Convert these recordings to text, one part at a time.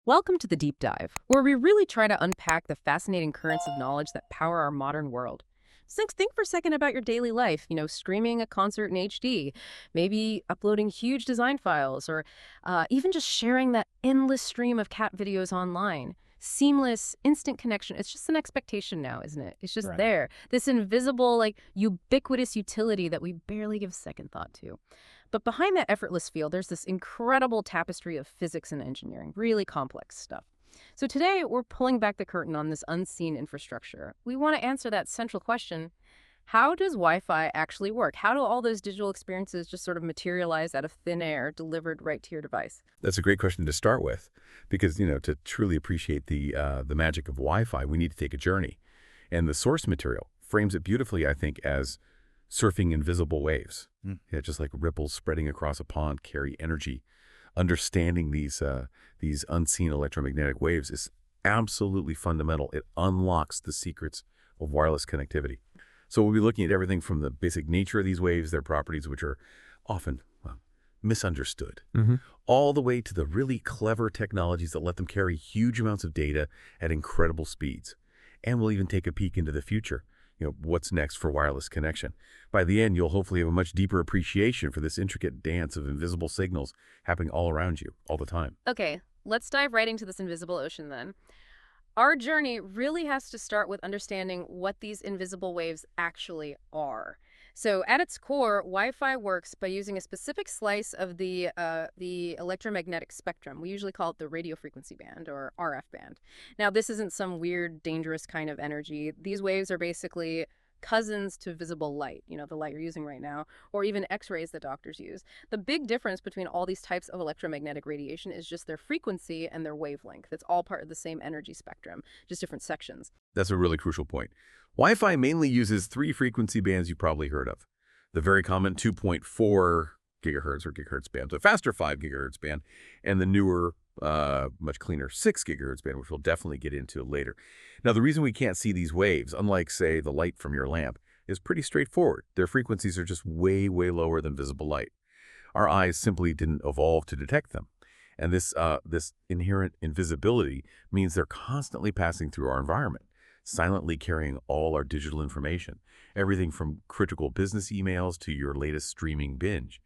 Welcome to the Deep Dive, where we really try to unpack the fascinating currents of knowledge that power our modern world. So think for a second about your daily life, streaming a concert in HD, maybe uploading huge design files, or even just sharing that endless stream of cat videos online. Seamless, instant connection. It's just an expectation now, isn't it? It's just Right. there. This invisible, ubiquitous utility that we barely give second thought to. But behind that effortless feel, there's this incredible tapestry of physics and engineering, really complex stuff. So today, we're pulling back the curtain on this unseen infrastructure. We want to answer that central question: how does Wi-Fi actually work? How do all those digital experiences just sort of materialize out of thin air, delivered right to your device? That's a great question to start with, because to truly appreciate the magic of Wi-Fi, we need to take a journey, and the source material frames it beautifully, I think, as surfing invisible waves. Yeah, just like ripples spreading across a pond carry energy. Understanding these unseen electromagnetic waves is absolutely fundamental. It unlocks the secrets of wireless connectivity. So we'll be looking at everything from the basic nature of these waves, their properties, which are often misunderstood, all the way to the really clever technologies that let them carry huge amounts of data at incredible speeds. And we'll even take a peek into the future, what's next for wireless connection. By the end, you'll hopefully have a much deeper appreciation for this intricate dance of invisible signals happening all around you, all the time. Okay, let's dive right into this invisible ocean then. Our journey really has to start with understanding what these invisible waves actually are. So at its core, Wi-Fi works by using a specific slice of the electromagnetic spectrum. We usually call it the radio frequency band, or RF band. Now, this isn't some weird, dangerous kind of energy. These waves are basically cousins to visible light, the light you're using right now, or even X-rays that doctors use. The big difference between all these types of electromagnetic radiation is just their frequency and their wavelength. It's all part of the same energy spectrum, just different sections. That's a really crucial point. Wi-Fi mainly uses three frequency bands you probably heard of. The very common 2.4 gigahertz or gigahertz band, the faster 5 gigahertz band, and the newer, much cleaner 6 gigahertz band, which we'll definitely get into later. Now, the reason we can't see these waves, unlike, say, the light from your lamp, is pretty straightforward. Their frequencies are just way, way lower than visible light. Our eyes simply didn't evolve to detect them. And this inherent invisibility means they're constantly passing through our environment, silently carrying all our digital information, everything from critical business emails to your latest streaming binge.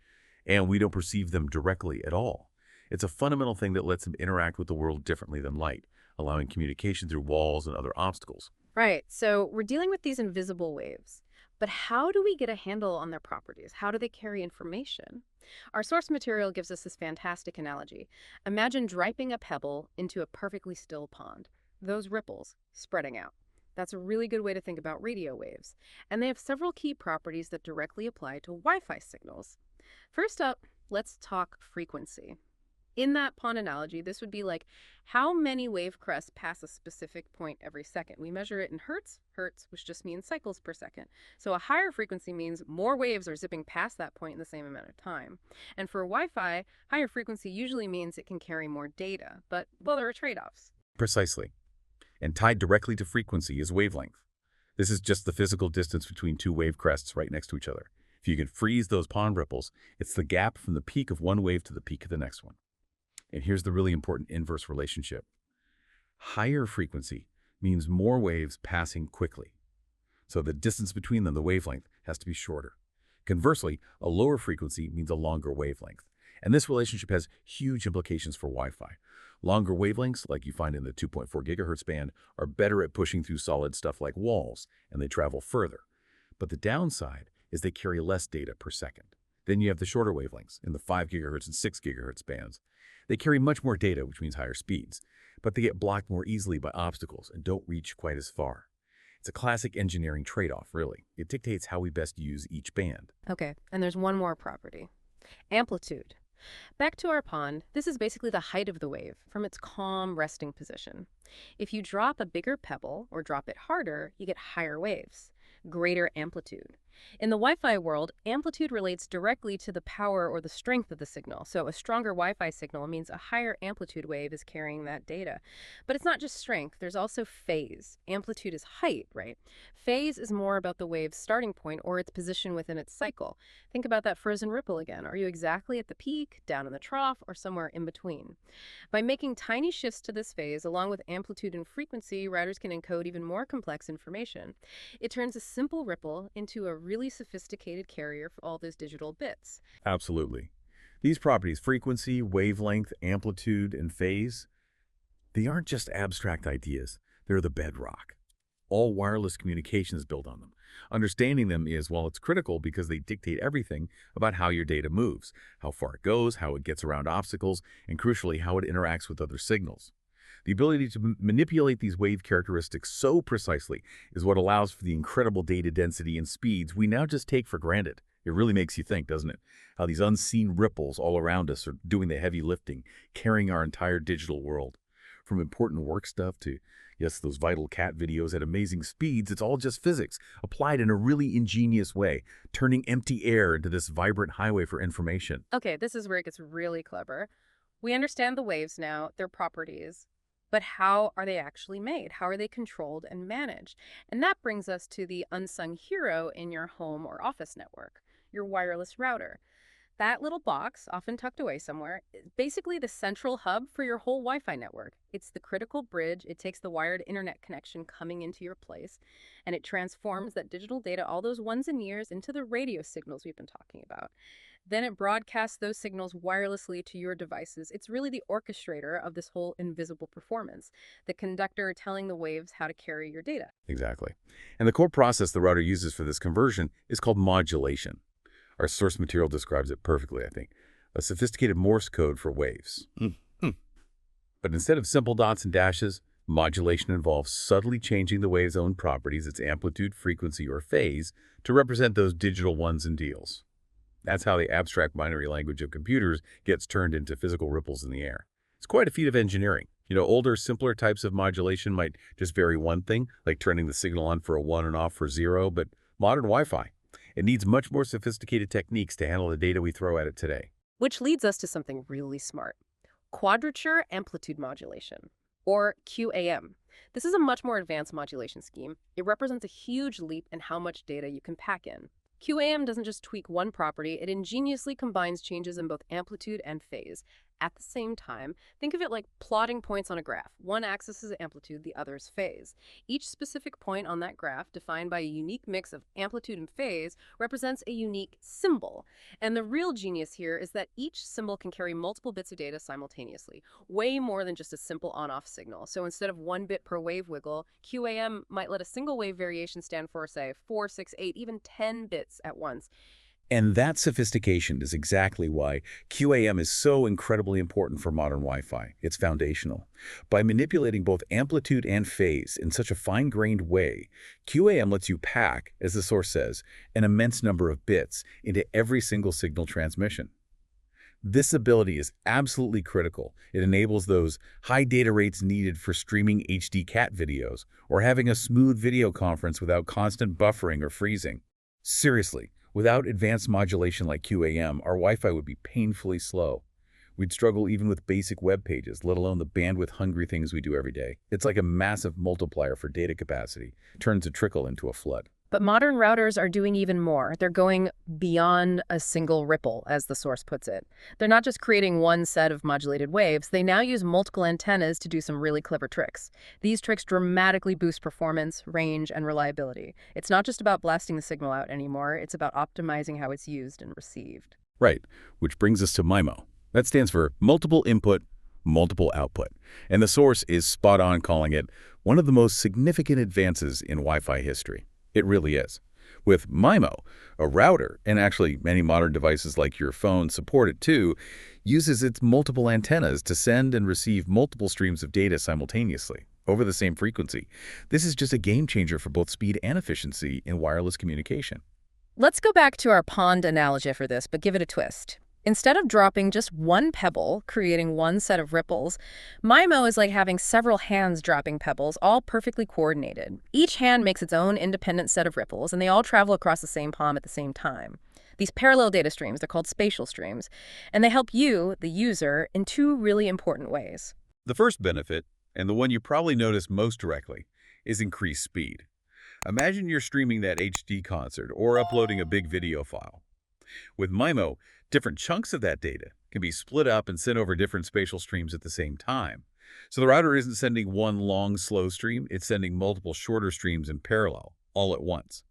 And we don't perceive them directly at all. It's a fundamental thing that lets them interact with the world differently than light, allowing communication through walls and other obstacles. Right, so we're dealing with these invisible waves. But how do we get a handle on their properties? How do they carry information? Our source material gives us this fantastic analogy. Imagine dropping a pebble into a perfectly still pond. Those ripples spreading out. That's a really good way to think about radio waves. And they have several key properties that directly apply to Wi-Fi signals. First up, let's talk frequency. In that pond analogy, this would be like how many wave crests pass a specific point every second. We measure it in hertz, which just means cycles per second. So a higher frequency means more waves are zipping past that point in the same amount of time. And for Wi-Fi, higher frequency usually means it can carry more data. But, well, there are trade-offs. Precisely. And tied directly to frequency is wavelength. This is just the physical distance between two wave crests right next to each other. If you can freeze those pond ripples, it's the gap from the peak of one wave to the peak of the next one. And here's the really important inverse relationship. Higher frequency means more waves passing quickly. So the distance between them, the wavelength, has to be shorter. Conversely, a lower frequency means a longer wavelength. And this relationship has huge implications for Wi-Fi. Longer wavelengths, like you find in the 2.4 gigahertz band, are better at pushing through solid stuff like walls, and they travel further. But the downside is they carry less data per second. Then you have the shorter wavelengths in the 5 gigahertz and 6 gigahertz bands. They carry much more data, which means higher speeds, but they get blocked more easily by obstacles and don't reach quite as far. It's a classic engineering trade-off, really. It dictates how we best use each band. Okay, and there's one more property. Amplitude. Back to our pond, this is basically the height of the wave from its calm resting position. If you drop a bigger pebble or drop it harder, you get higher waves, greater amplitude. In the Wi-Fi world, amplitude relates directly to the power or the strength of the signal. So a stronger Wi-Fi signal means a higher amplitude wave is carrying that data. But it's not just strength, there's also phase. Amplitude is height, right? Phase is more about the wave's starting point or its position within its cycle. Think about that frozen ripple again. Are you exactly at the peak, down in the trough, or somewhere in between? By making tiny shifts to this phase, along with amplitude and frequency, routers can encode even more complex information. It turns a simple ripple into a really sophisticated carrier for all those digital bits. Absolutely. These properties, frequency, wavelength, amplitude, and phase, they aren't just abstract ideas. They're the bedrock. All wireless communication is built on them. Understanding them is, well, it's critical because they dictate everything about how your data moves, how far it goes, how it gets around obstacles, and crucially, how it interacts with other signals. The ability to manipulate these wave characteristics so precisely is what allows for the incredible data density and speeds we now just take for granted. It really makes you think, doesn't it? How these unseen ripples all around us are doing the heavy lifting, carrying our entire digital world. From important work stuff to, yes, those vital cat videos at amazing speeds, it's all just physics, applied in a really ingenious way, turning empty air into this vibrant highway for information. Okay, this is where it gets really clever. We understand the waves now, their properties, but how are they actually made? How are they controlled and managed? And that brings us to the unsung hero in your home or office network, your wireless router. That little box, often tucked away somewhere, is basically the central hub for your whole Wi-Fi network. It's the critical bridge. It takes the wired internet connection coming into your place, and it transforms that digital data, all those ones and years, into the radio signals we've been talking about. Then it broadcasts those signals wirelessly to your devices. It's really the orchestrator of this whole invisible performance, the conductor telling the waves how to carry your data. Exactly. And the core process the router uses for this conversion is called modulation. Our source material describes it perfectly, I think. A sophisticated Morse code for waves. But instead of simple dots and dashes, modulation involves subtly changing the wave's own properties, its amplitude, frequency, or phase, to represent those digital ones and deals. That's how the abstract binary language of computers gets turned into physical ripples in the air. It's quite a feat of engineering. Older, simpler types of modulation might just vary one thing, like turning the signal on for a 1 and off for 0, but modern Wi-Fi, it needs much more sophisticated techniques to handle the data we throw at it today. Which leads us to something really smart. Quadrature amplitude modulation, or QAM. This is a much more advanced modulation scheme. It represents a huge leap in how much data you can pack in. QAM doesn't just tweak one property, it ingeniously combines changes in both amplitude and phase. At the same time, think of it like plotting points on a graph. One axis is amplitude, the other is phase. Each specific point on that graph, defined by a unique mix of amplitude and phase, represents a unique symbol. And the real genius here is that each symbol can carry multiple bits of data simultaneously, way more than just a simple on-off signal. So instead of 1 bit per wave wiggle, QAM might let a single wave variation stand for, say, 4, 6, 8, even 10 bits at once. And that sophistication is exactly why QAM is so incredibly important for modern Wi-Fi. It's foundational. By manipulating both amplitude and phase in such a fine-grained way, QAM lets you pack, as the source says, an immense number of bits into every single signal transmission. This ability is absolutely critical. It enables those high data rates needed for streaming HD cat videos or having a smooth video conference without constant buffering or freezing. Seriously, without advanced modulation like QAM, our Wi-Fi would be painfully slow. We'd struggle even with basic web pages, let alone the bandwidth-hungry things we do every day. It's like a massive multiplier for data capacity, turns a trickle into a flood. But modern routers are doing even more. They're going beyond a single ripple, as the source puts it. They're not just creating one set of modulated waves, they now use multiple antennas to do some really clever tricks. These tricks dramatically boost performance, range, and reliability. It's not just about blasting the signal out anymore, it's about optimizing how it's used and received. Right, which brings us to MIMO. That stands for multiple input, multiple output. And the source is spot on calling it one of the most significant advances in Wi-Fi history. It really is. With MIMO, a router, and actually many modern devices like your phone support it too, uses its multiple antennas to send and receive multiple streams of data simultaneously over the same frequency. This is just a game changer for both speed and efficiency in wireless communication. Let's go back to our pond analogy for this, but give it a twist. Instead of dropping just one pebble, creating one set of ripples, MIMO is like having several hands dropping pebbles, all perfectly coordinated. Each hand makes its own independent set of ripples, and they all travel across the same palm at the same time. These parallel data streams, they're called spatial streams, and they help you, the user, in two really important ways. The first benefit, and the one you probably notice most directly, is increased speed. Imagine you're streaming that HD concert or uploading a big video file. With MIMO, different chunks of that data can be split up and sent over different spatial streams at the same time. So the router isn't sending one long, slow stream, it's sending multiple shorter streams in parallel, all at once.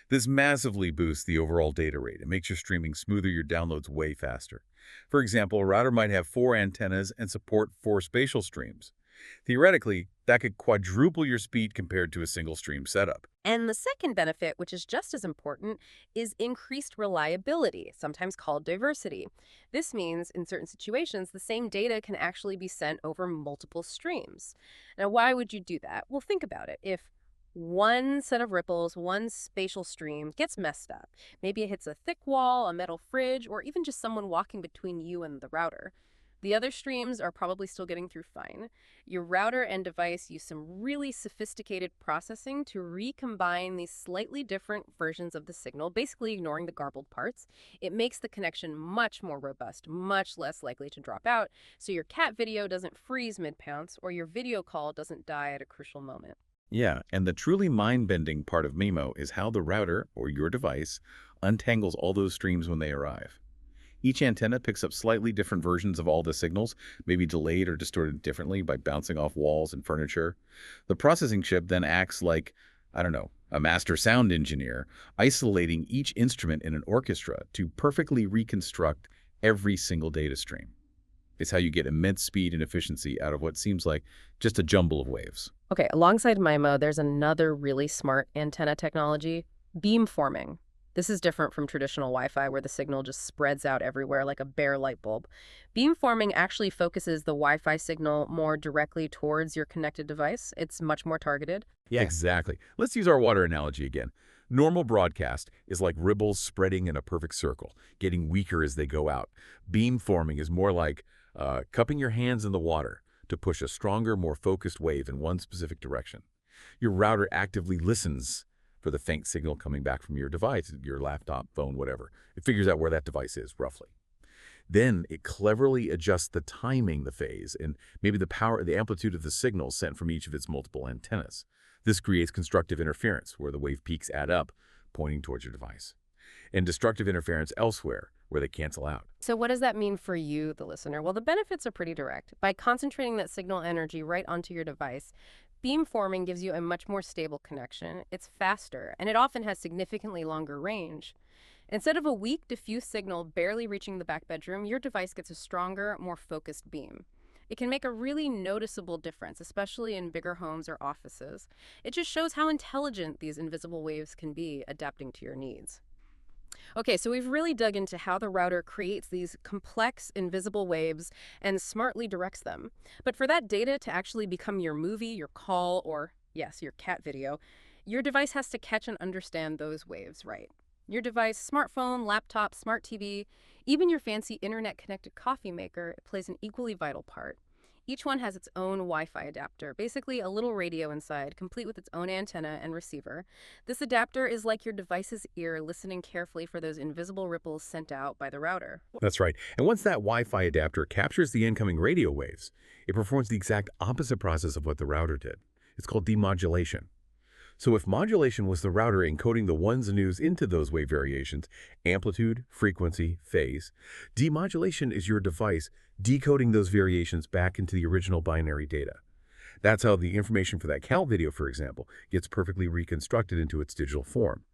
This massively boosts the overall data rate. It makes your streaming smoother, your downloads way faster. For example, a router might have 4 antennas and support 4 spatial streams. Theoretically, that could quadruple your speed compared to a single stream setup. And the second benefit, which is just as important, is increased reliability, sometimes called diversity. This means, in certain situations, the same data can actually be sent over multiple streams. Now, why would you do that? Well, think about it. If one set of ripples, one spatial stream gets messed up, maybe it hits a thick wall, a metal fridge, or even just someone walking between you and the router, the other streams are probably still getting through fine. Your router and device use some really sophisticated processing to recombine these slightly different versions of the signal, basically ignoring the garbled parts. It makes the connection much more robust, much less likely to drop out, so your cat video doesn't freeze mid-pounce or your video call doesn't die at a crucial moment. Yeah, and the truly mind-bending part of MIMO is how the router, or your device, untangles all those streams when they arrive. Each antenna picks up slightly different versions of all the signals, maybe delayed or distorted differently by bouncing off walls and furniture. The processing chip then acts like, I don't know, a master sound engineer, isolating each instrument in an orchestra to perfectly reconstruct every single data stream. It's how you get immense speed and efficiency out of what seems like just a jumble of waves. Okay, alongside MIMO, there's another really smart antenna technology, beamforming. This is different from traditional Wi-Fi where the signal just spreads out everywhere like a bare light bulb. Beamforming actually focuses the Wi-Fi signal more directly towards your connected device. It's much more targeted. Yeah, exactly. Let's use our water analogy again. Normal broadcast is like ripples spreading in a perfect circle, getting weaker as they go out. Beamforming is more like cupping your hands in the water to push a stronger, more focused wave in one specific direction. Your router actively listens for the faint signal coming back from your device, your laptop, phone, whatever. It figures out where that device is, roughly. Then it cleverly adjusts the timing, the phase, and maybe the power, the amplitude of the signal sent from each of its multiple antennas. This creates constructive interference, where the wave peaks add up, pointing towards your device, and destructive interference elsewhere, where they cancel out. So what does that mean for you, the listener? Well, the benefits are pretty direct. By concentrating that signal energy right onto your device, beamforming gives you a much more stable connection. It's faster, and it often has significantly longer range. Instead of a weak, diffuse signal barely reaching the back bedroom, your device gets a stronger, more focused beam. It can make a really noticeable difference, especially in bigger homes or offices. It just shows how intelligent these invisible waves can be, adapting to your needs. Okay, so we've really dug into how the router creates these complex, invisible waves and smartly directs them. But for that data to actually become your movie, your call, or, yes, your cat video, your device has to catch and understand those waves right. Your device, smartphone, laptop, smart TV, even your fancy internet-connected coffee maker plays an equally vital part. Each one has its own Wi-Fi adapter, basically a little radio inside, complete with its own antenna and receiver. This adapter is like your device's ear listening carefully for those invisible ripples sent out by the router. That's right. And once that Wi-Fi adapter captures the incoming radio waves, it performs the exact opposite process of what the router did. It's called demodulation. So if modulation was the router encoding the ones and twos into those wave variations, amplitude, frequency, phase, demodulation is your device decoding those variations back into the original binary data. That's how the information for that cat video, for example, gets perfectly reconstructed into its digital form.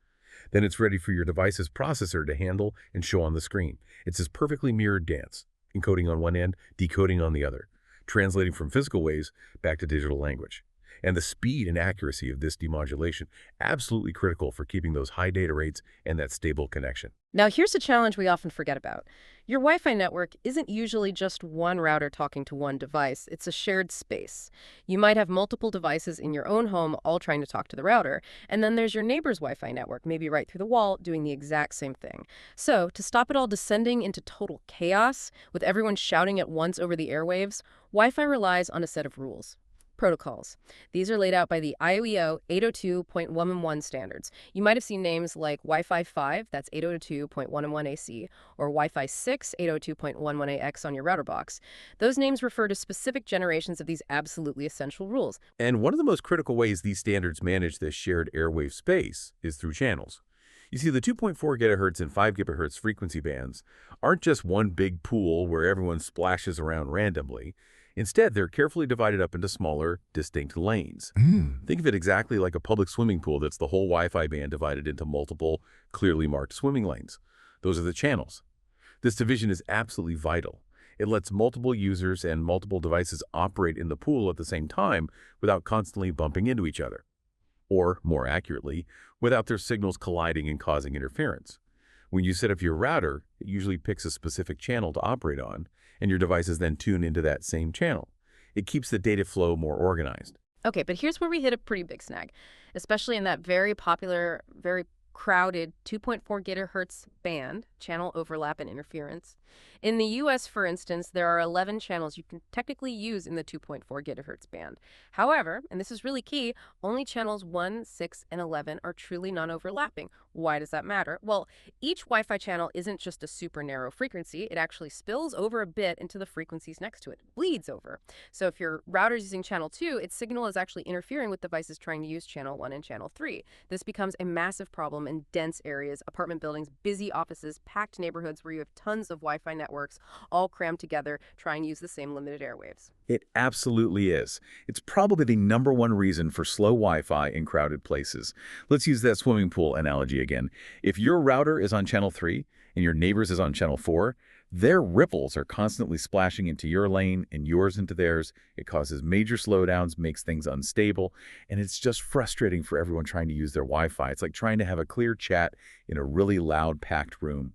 Then it's ready for your device's processor to handle and show on the screen. It's this perfectly mirrored dance, encoding on one end, decoding on the other, translating from physical waves back to digital language. And the speed and accuracy of this demodulation, absolutely critical for keeping those high data rates and that stable connection. Now, here's a challenge we often forget about. Your Wi-Fi network isn't usually just one router talking to one device. It's a shared space. You might have multiple devices in your own home all trying to talk to the router, and then there's your neighbor's Wi-Fi network, maybe right through the wall, doing the exact same thing. So, to stop it all descending into total chaos, with everyone shouting at once over the airwaves, Wi-Fi relies on a set of rules. Protocols. These are laid out by the IEEO 802.111 standards. You might have seen names like Wi-Fi 5, that's 802.111ac, or Wi-Fi 6, 802.11ax on your router box. Those names refer to specific generations of these absolutely essential rules. And one of the most critical ways these standards manage this shared airwave space is through channels. You see, the 2.4 gigahertz and 5 gigahertz frequency bands aren't just one big pool where everyone splashes around randomly. Instead, they're carefully divided up into smaller, distinct lanes. Think of it exactly like a public swimming pool that's the whole Wi-Fi band divided into multiple, clearly marked swimming lanes. Those are the channels. This division is absolutely vital. It lets multiple users and multiple devices operate in the pool at the same time without constantly bumping into each other. Or, more accurately, without their signals colliding and causing interference. When you set up your router, it usually picks a specific channel to operate on, and your devices then tune into that same channel. It keeps the data flow more organized. Okay, but here's where we hit a pretty big snag, especially in that very popular, very crowded 2.4 gigahertz band, channel overlap and interference. In the US, for instance, there are 11 channels you can technically use in the 2.4 gigahertz band. However, and this is really key, only channels 1, 6, and 11 are truly non-overlapping. Why does that matter? Well, each Wi-Fi channel isn't just a super narrow frequency. It actually spills over a bit into the frequencies next to it, bleeds over. So if your router is using channel 2, its signal is actually interfering with devices trying to use channel 1 and channel 3. This becomes a massive problem in dense areas, apartment buildings, busy offices, packed neighborhoods where you have tons of Wi-Fi networks all crammed together trying to use the same limited airwaves. It absolutely is. It's probably the #1 reason for slow Wi-Fi in crowded places. Let's use that swimming pool analogy again. If your router is on channel 3 and your neighbor's is on channel 4, their ripples are constantly splashing into your lane and yours into theirs. It causes major slowdowns, makes things unstable, and it's just frustrating for everyone trying to use their Wi-Fi. It's like trying to have a clear chat in a really loud, packed room.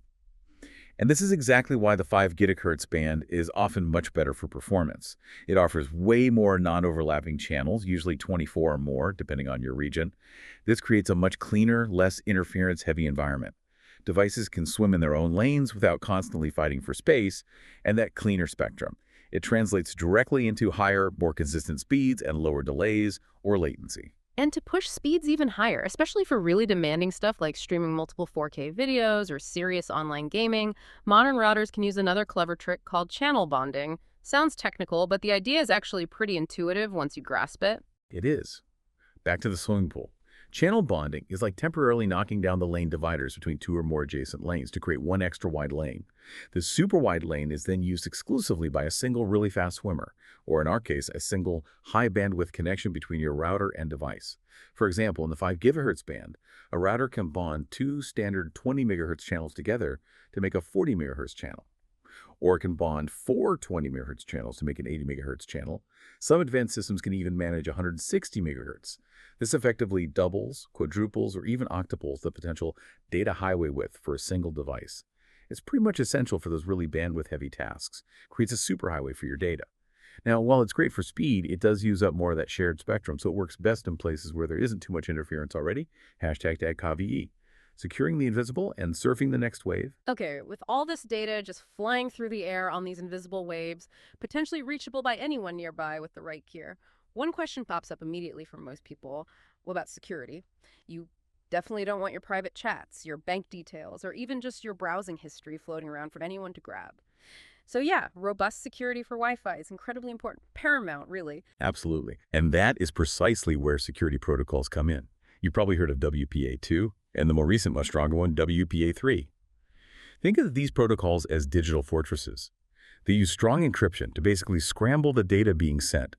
And this is exactly why the 5 gigahertz band is often much better for performance. It offers way more non-overlapping channels, usually 24 or more, depending on your region. This creates a much cleaner, less interference-heavy environment. Devices can swim in their own lanes without constantly fighting for space, and that cleaner spectrum. It translates directly into higher, more consistent speeds and lower delays or latency. And to push speeds even higher, especially for really demanding stuff like streaming multiple 4K videos or serious online gaming, modern routers can use another clever trick called channel bonding. Sounds technical, but the idea is actually pretty intuitive once you grasp it. It is. Back to the swimming pool. Channel bonding is like temporarily knocking down the lane dividers between two or more adjacent lanes to create one extra wide lane. The super wide lane is then used exclusively by a single really fast swimmer, or in our case, a single high bandwidth connection between your router and device. For example, in the 5 gigahertz band, a router can bond two standard 20 megahertz channels together to make a 40 megahertz channel. Or it can bond four 20 megahertz channels to make an 80 megahertz channel. Some advanced systems can even manage 160 megahertz. This effectively doubles, quadruples, or even octuples the potential data highway width for a single device. It's pretty much essential for those really bandwidth-heavy tasks. Creates a superhighway for your data. Now, while it's great for speed, it does use up more of that shared spectrum, so it works best in places where there isn't too much interference already. #DAGCAVE. Securing the invisible and surfing the next wave. Okay, with all this data just flying through the air on these invisible waves, potentially reachable by anyone nearby with the right gear, one question pops up immediately for most people. What about security? You definitely don't want your private chats, your bank details, or even just your browsing history floating around for anyone to grab. So yeah, robust security for Wi-Fi is incredibly important, paramount, really. Absolutely. And that is precisely where security protocols come in. You've probably heard of WPA2, and the more recent, much stronger one, WPA3. Think of these protocols as digital fortresses. They use strong encryption to basically scramble the data being sent.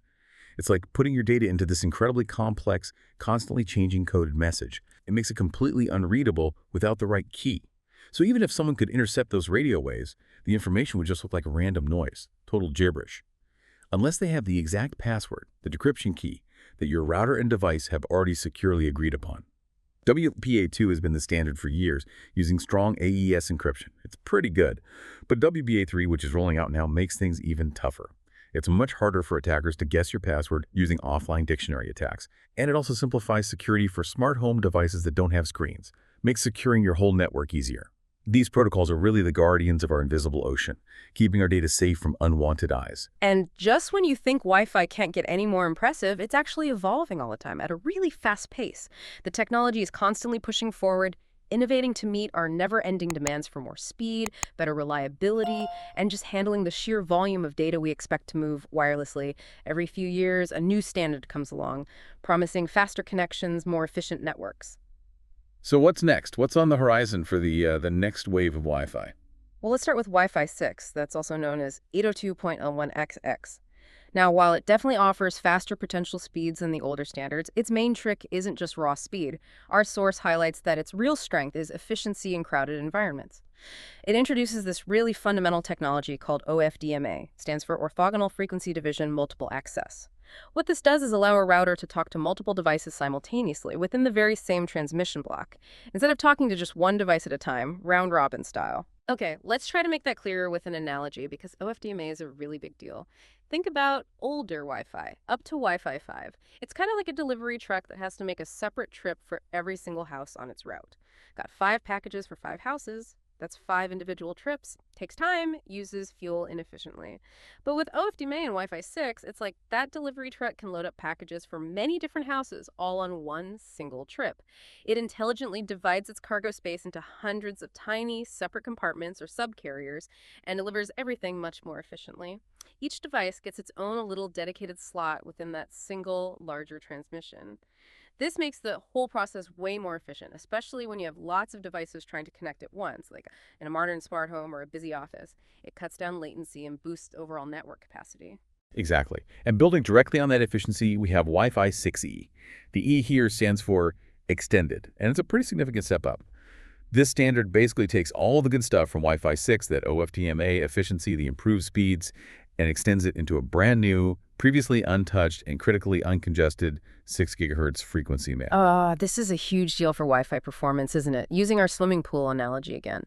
It's like putting your data into this incredibly complex, constantly changing coded message. It makes it completely unreadable without the right key. So even if someone could intercept those radio waves, the information would just look like random noise, total gibberish. Unless they have the exact password, the decryption key, that your router and device have already securely agreed upon. WPA2 has been the standard for years, using strong AES encryption. It's pretty good. But WPA3, which is rolling out now, makes things even tougher. It's much harder for attackers to guess your password using offline dictionary attacks. And it also simplifies security for smart home devices that don't have screens. Makes securing your whole network easier. These protocols are really the guardians of our invisible ocean, keeping our data safe from unwanted eyes. And just when you think Wi-Fi can't get any more impressive, it's actually evolving all the time at a really fast pace. The technology is constantly pushing forward, innovating to meet our never-ending demands for more speed, better reliability, and just handling the sheer volume of data we expect to move wirelessly. Every few years, a new standard comes along, promising faster connections, more efficient networks. So what's next? What's on the horizon for the next wave of Wi-Fi? Well, let's start with Wi-Fi 6, that's also known as 802.11xx. Now, while it definitely offers faster potential speeds than the older standards, its main trick isn't just raw speed. Our source highlights that its real strength is efficiency in crowded environments. It introduces this really fundamental technology called OFDMA, stands for Orthogonal Frequency Division Multiple Access. What this does is allow a router to talk to multiple devices simultaneously within the very same transmission block, instead of talking to just one device at a time, round-robin style. Okay, let's try to make that clearer with an analogy because OFDMA is a really big deal. Think about older Wi-Fi, up to Wi-Fi 5. It's kind of like a delivery truck that has to make a separate trip for every single house on its route. Got 5 packages for 5 houses. That's 5 individual trips. Takes time, uses fuel inefficiently. But with OFDMA and Wi-Fi 6, it's like that delivery truck can load up packages for many different houses all on one single trip. It intelligently divides its cargo space into hundreds of tiny, separate compartments or subcarriers and delivers everything much more efficiently. Each device gets its own little dedicated slot within that single, larger transmission. This makes the whole process way more efficient, especially when you have lots of devices trying to connect at once, like in a modern smart home or a busy office. It cuts down latency and boosts overall network capacity. Exactly. And building directly on that efficiency, we have Wi-Fi 6E. The E here stands for extended, and it's a pretty significant step up. This standard basically takes all the good stuff from Wi-Fi 6, that OFDMA efficiency, the improved speeds, and extends it into a brand new, previously untouched and critically uncongested 6 gigahertz frequency band. This is a huge deal for Wi-Fi performance, isn't it? Using our swimming pool analogy again.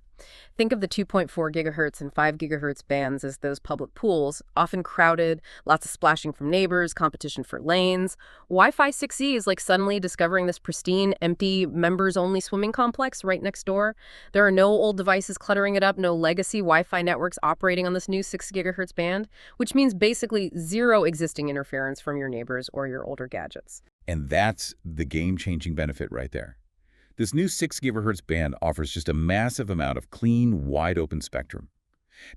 Think of the 2.4 gigahertz and 5 gigahertz bands as those public pools, often crowded, lots of splashing from neighbors, competition for lanes. Wi-Fi 6E is like suddenly discovering this pristine, empty, members-only swimming complex right next door. There are no old devices cluttering it up, no legacy Wi-Fi networks operating on this new 6 gigahertz band, which means basically zero existing interference from your neighbors or your older gadgets. And that's the game-changing benefit right there. This new 6 gigahertz band offers just a massive amount of clean, wide-open spectrum.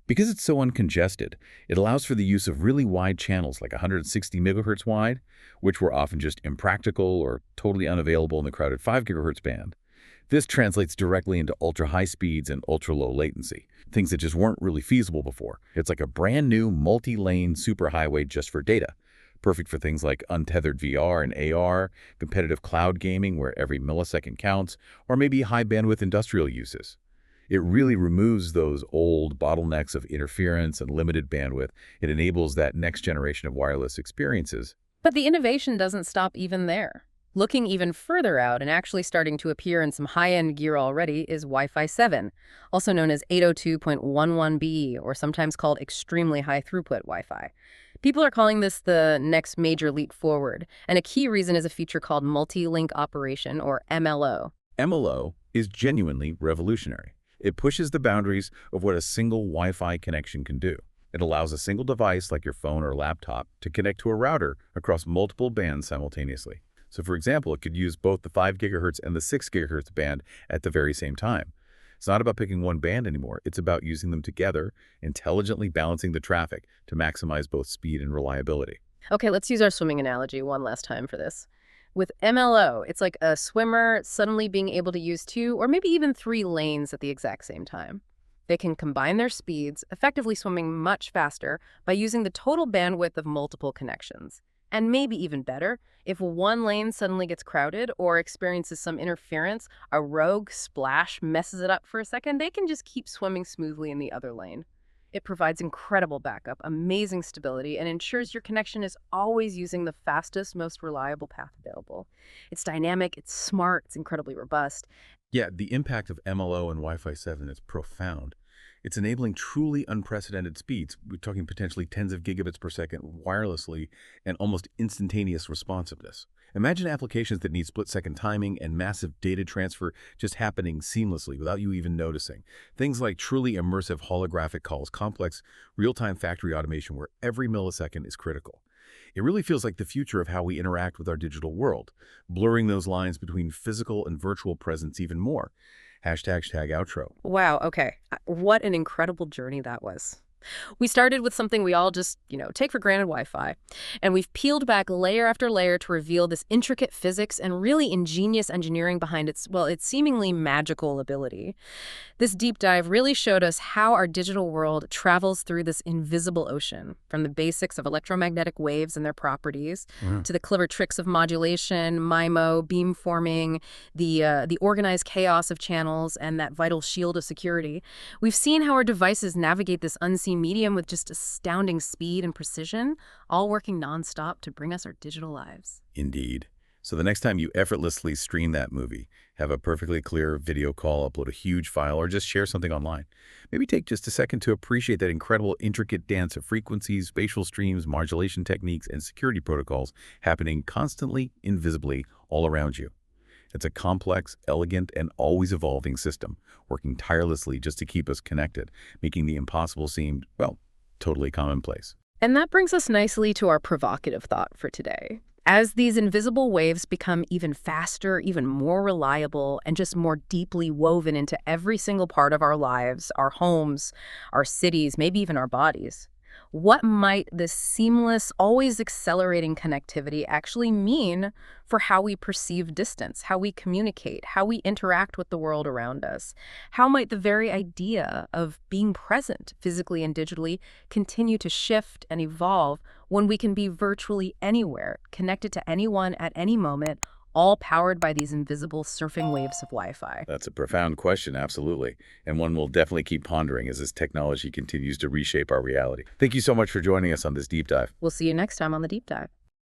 Because it's so uncongested, it allows for the use of really wide channels like 160 megahertz wide, which were often just impractical or totally unavailable in the crowded 5 gigahertz band. This translates directly into ultra-high speeds and ultra-low latency, things that just weren't really feasible before. It's like a brand new multi-lane superhighway just for data. Perfect for things like untethered VR and AR, competitive cloud gaming where every millisecond counts, or maybe high-bandwidth industrial uses. It really removes those old bottlenecks of interference and limited bandwidth. It enables that next generation of wireless experiences. But the innovation doesn't stop even there. Looking even further out and actually starting to appear in some high-end gear already is Wi-Fi 7, also known as 802.11be, or sometimes called extremely high throughput Wi-Fi. People are calling this the next major leap forward, and a key reason is a feature called multi-link operation, or MLO. MLO is genuinely revolutionary. It pushes the boundaries of what a single Wi-Fi connection can do. It allows a single device like your phone or laptop to connect to a router across multiple bands simultaneously. So for example, it could use both the 5 gigahertz and the 6 gigahertz band at the very same time. It's not about picking one band anymore. It's about using them together, intelligently balancing the traffic to maximize both speed and reliability. Okay, let's use our swimming analogy one last time for this. With MLO, it's like a swimmer suddenly being able to use 2 or maybe even 3 lanes at the exact same time. They can combine their speeds, effectively swimming much faster by using the total bandwidth of multiple connections. And maybe even better, if one lane suddenly gets crowded or experiences some interference, a rogue splash messes it up for a second, they can just keep swimming smoothly in the other lane. It provides incredible backup, amazing stability, and ensures your connection is always using the fastest, most reliable path available. It's dynamic, it's smart, it's incredibly robust. Yeah, the impact of MLO and Wi-Fi 7 is profound. It's enabling truly unprecedented speeds. We're talking potentially tens of gigabits per second wirelessly and almost instantaneous responsiveness. Imagine applications that need split-second timing and massive data transfer just happening seamlessly without you even noticing. Things like truly immersive holographic calls, complex real-time factory automation where every millisecond is critical. It really feels like the future of how we interact with our digital world, blurring those lines between physical and virtual presence even more. Hashtag outro. Wow, okay. What an incredible journey that was. We started with something we all just, take for granted, Wi-Fi. And we've peeled back layer after layer to reveal this intricate physics and really ingenious engineering behind its seemingly magical ability. This deep dive really showed us how our digital world travels through this invisible ocean, from the basics of electromagnetic waves and their properties, Wow. to the clever tricks of modulation, MIMO, beamforming, the organized chaos of channels, and that vital shield of security. We've seen how our devices navigate this unseen medium with just astounding speed and precision, all working nonstop to bring us our digital lives. Indeed. So the next time you effortlessly stream that movie, have a perfectly clear video call, upload a huge file, or just share something online, maybe take just a second to appreciate that incredible intricate dance of frequencies, spatial streams, modulation techniques, and security protocols happening constantly, invisibly, all around you. It's a complex, elegant, and always evolving system, working tirelessly just to keep us connected, making the impossible seem, well, totally commonplace. And that brings us nicely to our provocative thought for today. As these invisible waves become even faster, even more reliable, and just more deeply woven into every single part of our lives, our homes, our cities, maybe even our bodies, what might this seamless, always accelerating connectivity actually mean for how we perceive distance, how we communicate, how we interact with the world around us? How might the very idea of being present physically and digitally continue to shift and evolve when we can be virtually anywhere, connected to anyone at any moment, all powered by these invisible surfing waves of Wi-Fi? That's a profound question, absolutely, and one we'll definitely keep pondering as this technology continues to reshape our reality. Thank you so much for joining us on this deep dive. We'll see you next time on The Deep Dive.